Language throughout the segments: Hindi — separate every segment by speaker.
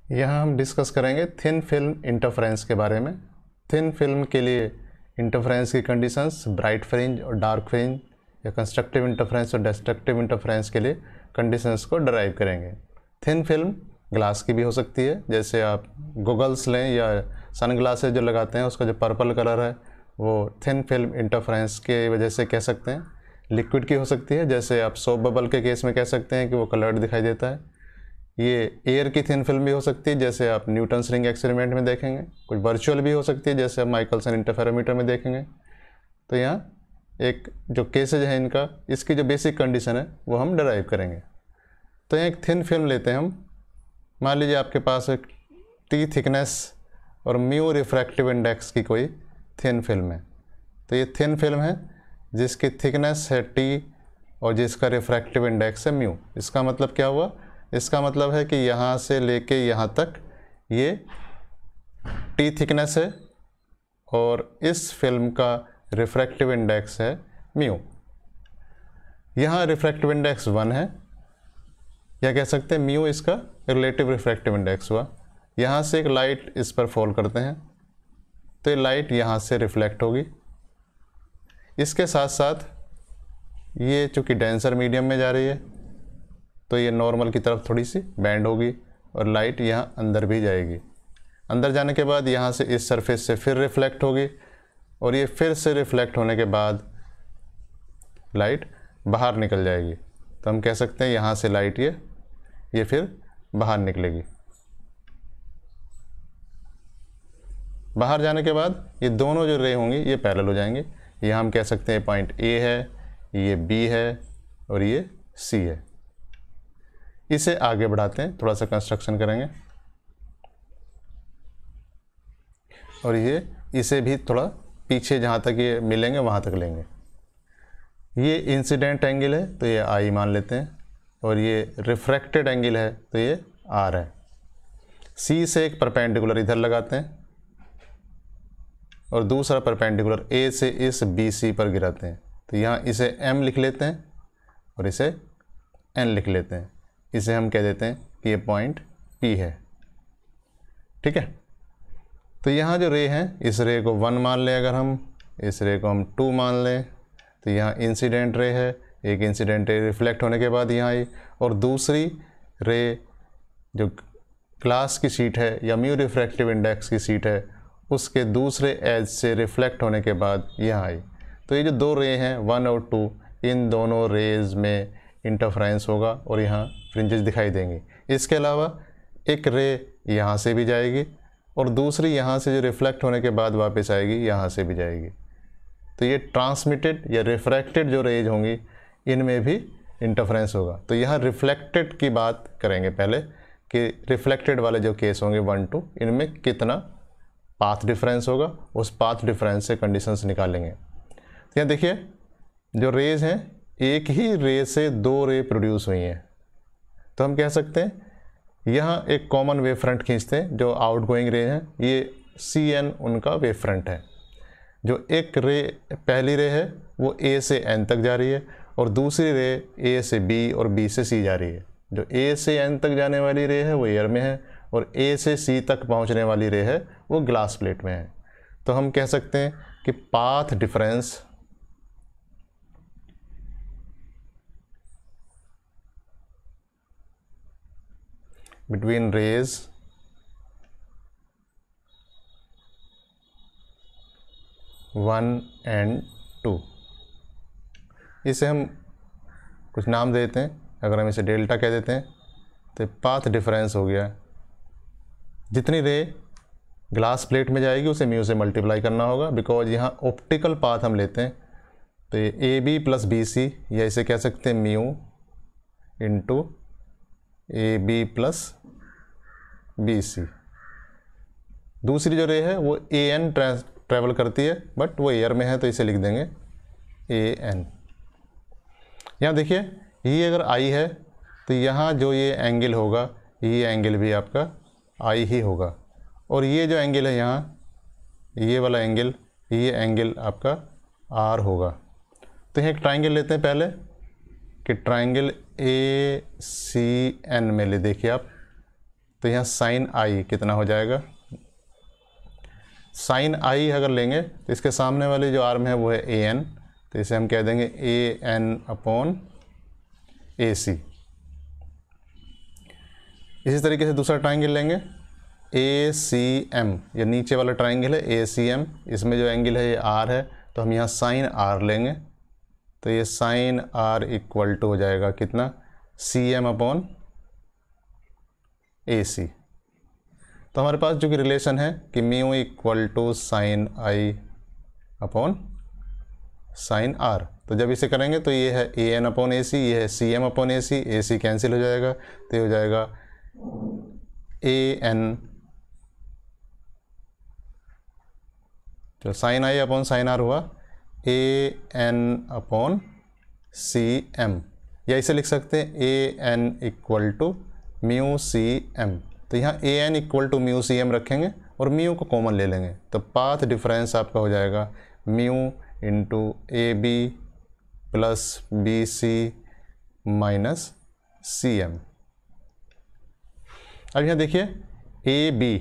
Speaker 1: यहाँ हम डिस्कस करेंगे थिन फिल्म इंटरफेरेंस के बारे में। थिन फिल्म के लिए इंटरफेरेंस की कंडीशंस ब्राइट फ्रिंज और डार्क फ्रिंज या कंस्ट्रक्टिव इंटरफेरेंस और डिस्ट्रक्टिव इंटरफेरेंस के लिए कंडीशंस को डराइव करेंगे। थिन फिल्म ग्लास की भी हो सकती है, जैसे आप गॉगल्स लें या सन ग्लासेज जो लगाते हैं उसका जो पर्पल कलर है वो थिन फिल्म इंटरफेरेंस के वजह से कह सकते हैं। लिक्विड की हो सकती है, जैसे आप सोप बबल के केस में कह सकते हैं कि वो कलर्ड दिखाई देता है। ये एयर की थिन फिल्म भी हो सकती है, जैसे आप न्यूटन्स रिंग एक्सपेरिमेंट में देखेंगे। कुछ वर्चुअल भी हो सकती है, जैसे आप माइकलसन इंटरफेरोमीटर में देखेंगे। तो यहाँ एक जो केसेज है इनका, इसकी जो बेसिक कंडीशन है वो हम डराइव करेंगे। तो यहाँ एक थिन फिल्म लेते हैं हम। मान लीजिए आपके पास एक टी थिकनेस और म्यू रिफ्रैक्टिव इंडेक्स की कोई थिन फिल्म है। तो ये थिन फिल्म है जिसकी थिकनेस है टी और जिसका रिफ्रैक्टिव इंडेक्स है म्यू। इसका मतलब क्या हुआ? इसका मतलब है कि यहाँ से लेके यहाँ तक ये टी थिकनेस है और इस फिल्म का रिफ्रैक्टिव इंडेक्स है म्यू। यहाँ रिफ्रैक्टिव इंडेक्स 1 है, या कह सकते हैं म्यू इसका रिलेटिव रिफ्रैक्टिव इंडेक्स हुआ। यहाँ से एक लाइट इस पर फॉल करते हैं तो ये लाइट यहाँ से रिफ्लेक्ट होगी। इसके साथ साथ ये चूँकि डेंसर मीडियम में जा रही है तो ये नॉर्मल की तरफ थोड़ी सी बैंड होगी और लाइट यहाँ अंदर भी जाएगी। अंदर जाने के बाद यहाँ से इस सरफेस से फिर रिफ्लेक्ट होगी और ये फिर से रिफ्लेक्ट होने के बाद लाइट बाहर निकल जाएगी। तो हम कह सकते हैं यहाँ से लाइट ये फिर बाहर निकलेगी। बाहर जाने के बाद ये दोनों जो रे होंगी ये पैरेलल हो जाएंगे। यहाँ हम कह सकते हैं पॉइंट ए है, ये बी है और ये सी है। इसे आगे बढ़ाते हैं, थोड़ा सा कंस्ट्रक्शन करेंगे और इसे भी थोड़ा पीछे जहाँ तक ये मिलेंगे वहाँ तक लेंगे। ये इंसिडेंट एंगल है तो ये आई मान लेते हैं और ये रिफ्रैक्टेड एंगल है तो ये आर है। सी से एक परपेंडिकुलर इधर लगाते हैं और दूसरा परपेंडिकुलर ए से इस बी सी पर गिराते हैं। तो यहाँ इसे एम लिख लेते हैं और इसे एन लिख लेते हैं। इसे हम कह देते हैं कि ये पॉइंट पी है। ठीक है, तो यहाँ जो रे हैं इस रे को 1 मान लें, अगर हम इस रे को हम 2 मान लें तो यहाँ इंसिडेंट रे है। एक इंसिडेंट रे रिफ्लेक्ट होने के बाद यहाँ आई और दूसरी रे जो ग्लास की शीट है या म्यू रिफ्रैक्टिव इंडेक्स की शीट है उसके दूसरे एज से रिफ्लेक्ट होने के बाद यहाँ आई। तो ये जो दो रे हैं 1 और 2, इन दोनों रेज में इंटरफेरेंस होगा और यहाँ फ्रिंजेस दिखाई देंगी। इसके अलावा एक रे यहाँ से भी जाएगी और दूसरी यहाँ से जो रिफ्लेक्ट होने के बाद वापस आएगी यहाँ से भी जाएगी। तो ये ट्रांसमिटेड या रिफ्रैक्टेड जो रेज होंगी इनमें भी इंटरफेरेंस होगा। तो यहाँ रिफ्लेक्टेड की बात करेंगे पहले कि रिफ्लेक्टेड वाले जो केस होंगे 1, 2 इनमें कितना पाथ डिफरेंस होगा, उस पाथ डिफरेंस से कंडीशंस निकालेंगे। तो यहाँ देखिए जो रेज हैं एक ही रे से 2 रे प्रोड्यूस हुई हैं। तो हम कह सकते हैं यहाँ एक कॉमन वेव फ्रंट खींचते हैं जो आउटगोइंग रे हैं, ये सी एन उनका वेव फ्रंट है। जो एक रे पहली रे है वो ए से एन तक जा रही है और दूसरी रे ए से बी और बी से सी जा रही है। जो ए से एन तक जाने वाली रे है वो एयर में है और ए से सी तक पहुंचने वाली रे है वो ग्लास प्लेट में है। तो हम कह सकते हैं कि path difference between rays one and 2, इसे हम कुछ नाम देते हैं। अगर हम इसे डेल्टा कह देते हैं तो पाथ डिफरेंस हो गया। जितनी रे ग्लास प्लेट में जाएगी उसे म्यू से मल्टीप्लाई करना होगा, बिकॉज यहाँ ऑप्टिकल पाथ हम लेते हैं। तो ये A B plus B C, या इसे कह सकते हैं mu into A B plus B C. दूसरी जो रे है वो ए एन ट्रैवल करती है बट वो एयर में है तो इसे लिख देंगे ए एन। यहाँ देखिए ये अगर आई है तो यहाँ जो ये एंगल होगा ये एंगल भी आपका आई ही होगा और ये जो एंगल है यहाँ ये वाला एंगल, ये एंगल आपका आर होगा। तो यहाँ एक ट्राइंगल लेते हैं पहले कि ट्राइंगल ए सी एन में ले, देखिए आप तो यहाँ साइन आई कितना हो जाएगा, साइन आई अगर लेंगे तो इसके सामने वाली जो आर्म है वो है ए एन, तो इसे हम कह देंगे ए एन अपॉन ए सी। इसी तरीके से दूसरा ट्राइंगल लेंगे ए सी एम, ये नीचे वाला ट्राइंगल है ए सी एम, इसमें जो एंगल है ये आर है, तो हम यहाँ साइन आर लेंगे, तो ये साइन आर इक्वल टू हो जाएगा कितना, सी एम अपॉन ए सी। तो हमारे पास जो कि रिलेशन है कि mu equal to sine I upon sine r, तो जब इसे करेंगे तो ये है ए एन अपॉन ए सी, ये है C M upon A C cancel हो जाएगा, तो ये हो जाएगा ए एन, तो साइन आई अपॉन साइन आर हुआ A N upon C M, या इसे लिख सकते हैं A N equal to mu C M. तो यहाँ A N equal to mu C M रखेंगे और म्यू को कॉमन ले लेंगे, तो पाथ डिफरेंस आपका हो जाएगा mu into A B plus B C minus C M. अब यहाँ देखिए A B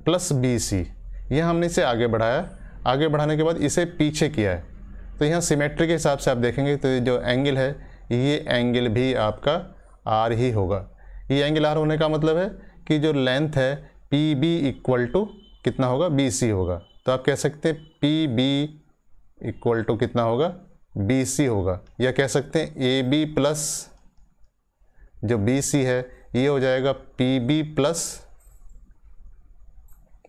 Speaker 1: plus B C, यह हमने इसे आगे बढ़ाया, आगे बढ़ाने के बाद इसे पीछे किया है, तो यहाँ सिमेट्री के हिसाब से आप देखेंगे तो जो एंगल है ये एंगल भी आपका आर ही होगा। ये एंगल आर होने का मतलब है कि जो लेंथ है पी बी इक्वल टू कितना होगा, बी सी होगा, तो आप कह सकते हैं पी बी इक्वल टू कितना होगा, बी सी होगा, या कह सकते हैं ए बी प्लस जो बी सी है ये हो जाएगा P B plus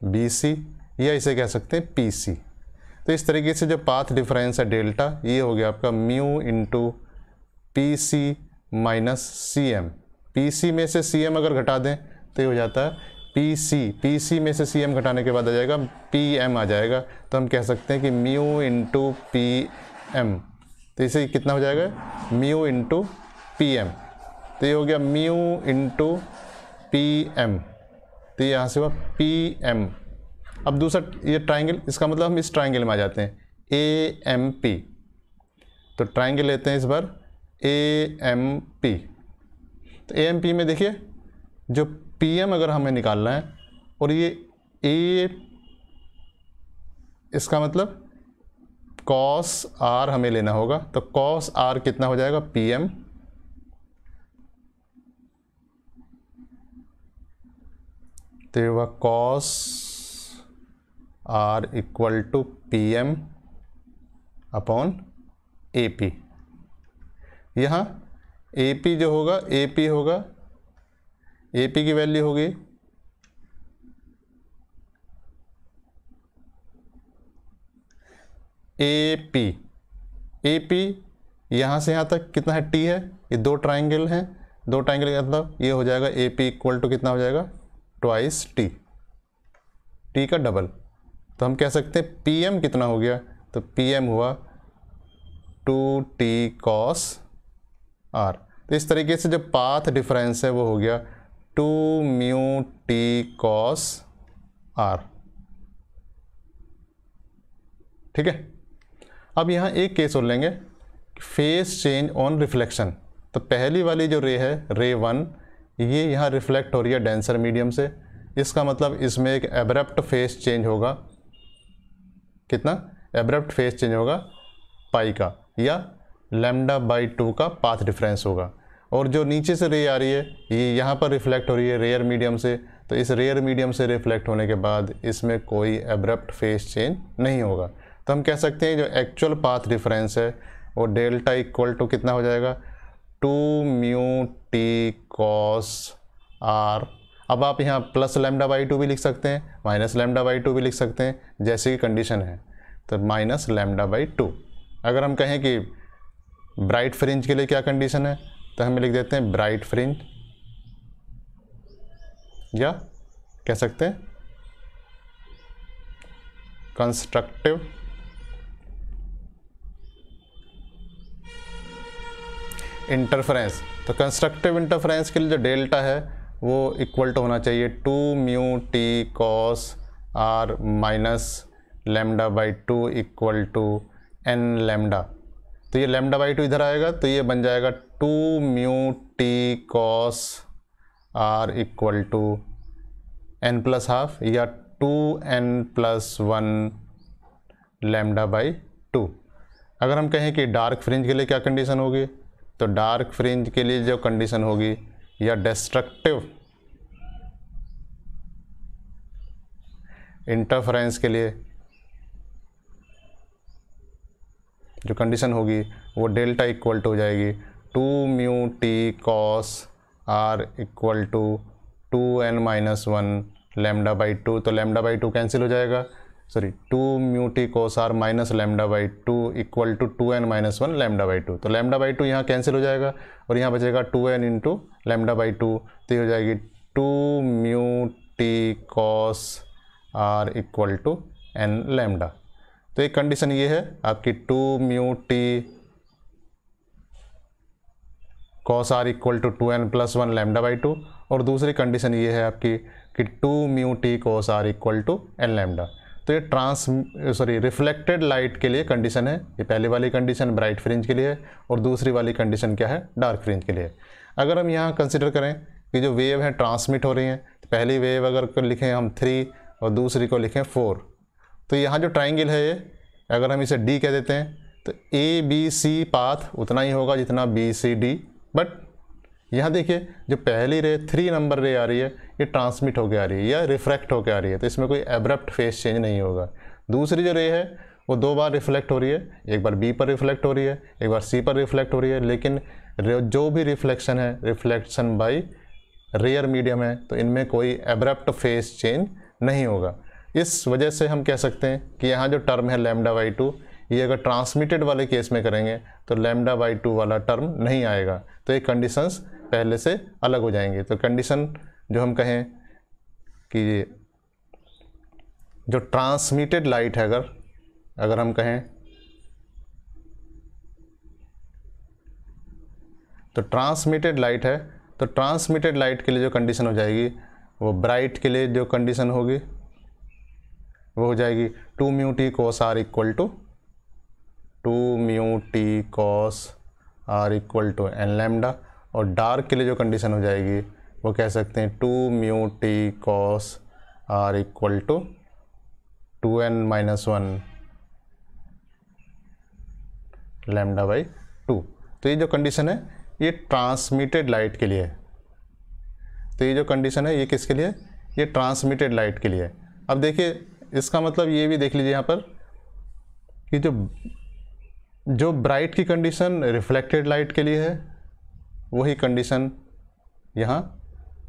Speaker 1: B C, या इसे कह सकते हैं पी सी। तो इस तरीके से जो पाथ डिफरेंस है डेल्टा, ये हो गया आपका mu into P C minus C M. P C में से सी एम अगर घटा दें तो ये हो जाता है पी सी में से सी एम घटाने के बाद आ जाएगा पी एम आ जाएगा, तो हम कह सकते हैं कि म्यू इंटू पी एम, तो इसे कितना हो जाएगा म्यू इंटू पी एम, तो ये हो गया म्यू इंटू पी एम, तो यहाँ से हुआ पी एम। अब दूसरा ये ट्राइंगल, इसका मतलब हम इस ट्राइंगल में आ जाते हैं ए एम पी, तो ट्राइंगल लेते हैं इस बार ए एम पी। तो ए एम पी में देखिए जो पी एम अगर हमें निकालना है और ये ए, इसका मतलब कॉस आर हमें लेना होगा, तो कॉस आर कितना हो जाएगा पी एम, तो ये हुआ cos r equal to P M upon A P. यहाँ ए पी जो होगा ए पी होगा, ए पी की वैल्यू होगी ए पी यहाँ से यहाँ तक कितना है टी है, ये दो ट्राइंगल हैं, दो ट्राइंगल का मतलब ये हो जाएगा ए पी इक्वल टू कितना हो जाएगा ट्वाइस टी, टी का डबल, तो हम कह सकते हैं पी एम कितना हो गया, तो पी एम हुआ 2t कॉस आर। तो इस तरीके से जो पाथ डिफरेंस है वो हो गया 2 म्यू टी कॉस आर। ठीक है, अब यहाँ एक केस और लेंगे, फेस चेंज ऑन रिफ्लेक्शन। तो पहली वाली जो रे है रे 1, ये यहाँ रिफ्लेक्ट हो रही है डेंसर मीडियम से, इसका मतलब इसमें एक एब्रप्ट फेस चेंज होगा, कितना एब्रप्ट फेस चेंज होगा पाई का, या λ/2 का पाथ डिफरेंस होगा। और जो नीचे से रे आ रही है ये यहाँ पर रिफ्लेक्ट हो रही है रेयर मीडियम से, तो इस रेयर मीडियम से रिफ्लेक्ट होने के बाद इसमें कोई एब्रप्ट फेस चेंज नहीं होगा। तो हम कह सकते हैं जो एक्चुअल पाथ डिफरेंस है वो डेल्टा इक्वल टू कितना हो जाएगा 2 म्यू टी कॉस आर। अब आप यहाँ प्लस λ/2 भी लिख सकते हैं, माइनस λ/2 भी लिख सकते हैं, जैसे कि कंडीशन है, तो माइनस λ/2। अगर हम कहें कि ब्राइट फ्रिंज के लिए क्या कंडीशन है, तो हम लिख देते हैं ब्राइट फ्रिंज, या कह सकते हैं कंस्ट्रक्टिव इंटरफेरेंस। तो कंस्ट्रक्टिव इंटरफेरेंस के लिए जो डेल्टा है वो इक्वल टू होना चाहिए 2 mu T cos R minus λ/2 equal to n lambda. तो ये λ/2 इधर आएगा तो ये बन जाएगा 2 mu T cos r equal to n plus half या 2n+1 लैम्डा बाई 2। अगर हम कहें कि डार्क फ्रिंज के लिए क्या कंडीशन होगी, तो डार्क फ्रिंज के लिए जो कंडीशन होगी या डिस्ट्रक्टिव इंटरफेरेंस के लिए जो कंडीशन होगी वो डेल्टा इक्वल टू हो जाएगी 2μt cos r equal to 2n-1 lambda by 2। तो लैम्डा बाई 2 कैंसिल हो जाएगा, sorry 2μt cos r minus lambda by 2 equal to 2n-1 lambda by 2। तो लैम्डा बाई 2 यहाँ कैंसिल हो जाएगा और यहाँ बचेगा 2n इंटू लैम्डा बाई 2। तो ये हो जाएगी 2μt cos r equal to n lambda. तो एक कंडीशन ये है आपकी 2μt cos r equal to 2n+1 lambda by 2, और दूसरी कंडीशन ये है आपकी कि 2μt cos r equal to n lambda. तो ये रिफ्लेक्टेड लाइट के लिए कंडीशन है। ये पहले वाली कंडीशन ब्राइट फ्रिंज के लिए है और दूसरी वाली कंडीशन क्या है, डार्क फ्रिंज के लिए। अगर हम यहाँ कंसिडर करें कि जो वेव है ट्रांसमिट हो रही हैं, तो पहली वेव अगर लिखें हम 3 और दूसरी को लिखें 4, तो यहाँ जो ट्राइंगल है ये अगर हम इसे D कह देते हैं तो ABC पाथ उतना ही होगा जितना BCD। बट यहाँ देखिए जो पहली रे 3 नंबर रे आ रही है ये ट्रांसमिट होकर आ रही है या रिफ्रैक्ट होकर आ रही है, तो इसमें कोई एब्रप्ट फेस चेंज नहीं होगा। दूसरी जो रे है वो 2 बार रिफ्लेक्ट हो रही है, एक बार B पर रिफ्लेक्ट हो रही है, एक बार C पर रिफ्लेक्ट हो रही है, लेकिन जो भी रिफ्लेक्शन है रिफ्लेक्शन बाई रेयर मीडियम है, तो इनमें कोई एब्रप्ट फेस चेंज नहीं होगा। इस वजह से हम कह सकते हैं कि यहाँ जो टर्म है लैम्डा बाई 2, ये अगर ट्रांसमिटेड वाले केस में करेंगे तो लैम्डा बाई 2 वाला टर्म नहीं आएगा, तो ये कंडीशंस पहले से अलग हो जाएंगे। तो कंडीशन जो हम कहें कि जो ट्रांसमिटेड लाइट है अगर हम कहें तो ट्रांसमिटेड लाइट है, तो ट्रांसमिटेड लाइट के लिए जो कंडीशन हो जाएगी वो ब्राइट के लिए जो कंडीशन होगी वो हो जाएगी 2μt cos r equal to 2μt cos r equal to n lambda, और डार्क के लिए जो कंडीशन हो जाएगी वो कह सकते हैं 2μt cos r equal to 2n-1 lambda by 2। तो ये जो कंडीशन है ये ट्रांसमिटेड लाइट के लिए है। तो ये जो कंडीशन है ये किसके लिए, ये ट्रांसमिटेड लाइट के लिए। अब देखिए इसका मतलब ये भी देख लीजिए यहाँ पर कि जो ब्राइट की कंडीशन रिफ्लेक्टेड लाइट के लिए है वही कंडीशन यहाँ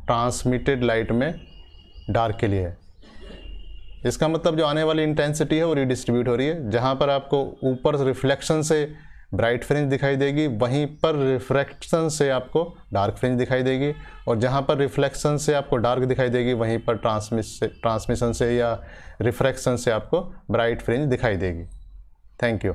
Speaker 1: ट्रांसमिटेड लाइट में डार्क के लिए है। इसका मतलब जो आने वाली इंटेंसिटी है वो रिडिस्ट्रीब्यूट हो रही है। जहाँ पर आपको ऊपर रिफ्लेक्शन से ब्राइट फ्रिंज दिखाई देगी वहीं पर रिफ्रैक्शन से आपको डार्क फ्रिंज दिखाई देगी, और जहाँ पर रिफ्लेक्शन से आपको डार्क दिखाई देगी वहीं पर ट्रांसमिशन से या रिफ्रैक्शन से आपको ब्राइट फ्रिंज दिखाई देगी। Thank you.